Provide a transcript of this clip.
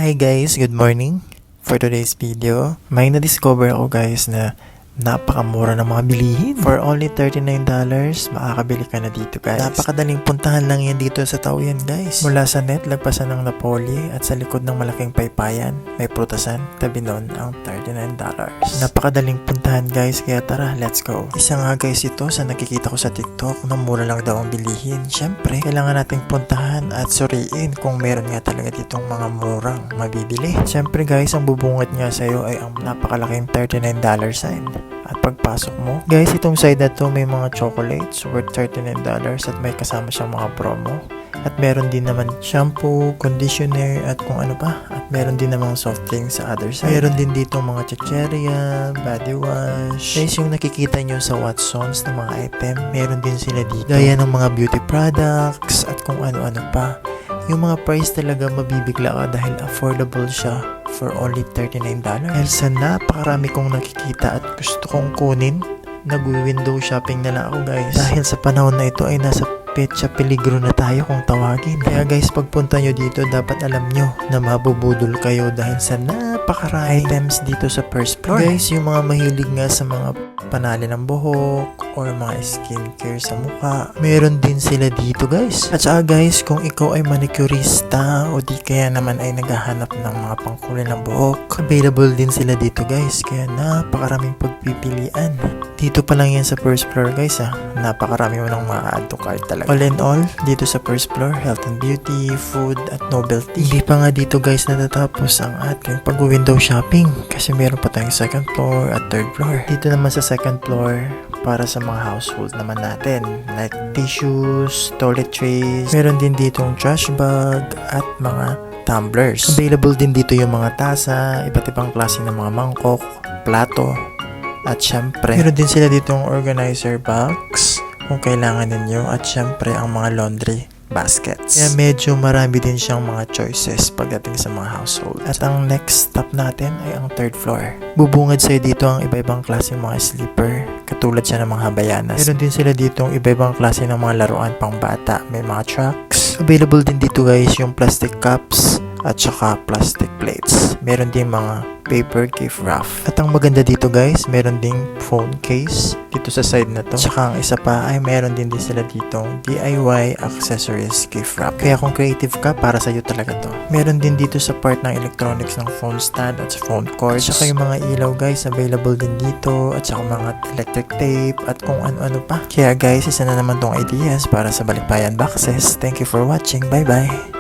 Hi guys, good morning. For today's video, may na-discover ako guys na napakamura ng mga bilihin. For only $39, makakabili ka na dito guys. Napakadaling puntahan lang yan dito sa Taoyuan guys. Mula sa net, lagpasan ng Napoli at sa likod ng malaking paypayan, may prutasan, tabi nun ang $39. Napakadaling puntahan guys, kaya tara, let's go. Isa nga guys ito sa nakikita ko sa TikTok na mura lang daw ang bilihin. Syempre, kailangan nating puntahan at suriin kung meron nga talaga ditong mga murang mabibili. Syempre guys, ang bubungat nga sa'yo ay ang napakalaking $39 sign. At pagpasok mo, guys, itong side na to may mga chocolates worth $39 at may kasama siyang mga promo. At meron din naman shampoo, conditioner at kung ano pa. At meron din namang soft drinks sa other side. Meron din dito mga chicheria, body wash. Guys, yung nakikita nyo sa Watsons na mga item, meron din sila dito. Gaya ng mga beauty products at kung ano-ano pa. Yung mga price talaga mabibigla ka dahil affordable siya for only $39. Dahil sa napakarami kong nakikita at gusto kong kunin, nag-window shopping na lang ako guys. Dahil sa panahon na ito ay nasa petsa peligro na tayo kung tawagin. Kaya guys, pagpunta nyo dito, dapat alam nyo na mabubudol kayo dahil sa napakarami items dito sa first floor. Guys, yung mga mahilig nga sa mga panali ng buhok or mga skincare sa mukha, meron din sila dito guys. At saka guys, kung ikaw ay manicurista o di kaya naman ay naghahanap ng mga pangkulay ng buhok, available din sila dito guys. Kaya napakaraming pagpipilian. Dito pa lang yan sa first floor guys napakarami mo ng mga add to cart talaga. All in all, dito sa first floor, health and beauty, food at novelty. Hindi pa nga dito guys natatapos ang ating pag-window shopping kasi meron pa tayong second floor at third floor. Dito naman sa second floor, para sa mga household naman natin like tissues, toiletries, meron din ditong trash bag at mga tumblers. Available din dito yung mga tasa, iba't ibang klase ng mga mangkok, plato, at syempre meron din sila ditong organizer box kung kailangan ninyo, at syempre ang mga laundry baskets. Kaya medyo marami din siyang mga choices pagdating sa mga household. At ang next stop natin ay ang third floor. Bubungad sa'yo dito ang iba-ibang klase mga sleeper, katulad siya ng mga habayanas. Meron din sila dito ang iba-ibang klase ng mga laruan pang bata. May mga trucks. Available din dito guys yung plastic cups at saka plastic plates. Meron din mga paper gift wrap. At ang maganda dito guys, meron ding phone case dito sa side na to. Tsaka ang isa pa ay meron din sila ditong DIY accessories gift wrap. Kaya kung creative ka, para sa'yo talaga to. Meron din dito sa part ng electronics ng phone stand at sa phone cord. Tsaka yung mga ilaw guys, available din dito. At saka mga electric tape at kung ano-ano pa. Kaya guys, isa na naman tong ideas para sa Balikbayan Boxes. Thank you for watching. Bye bye!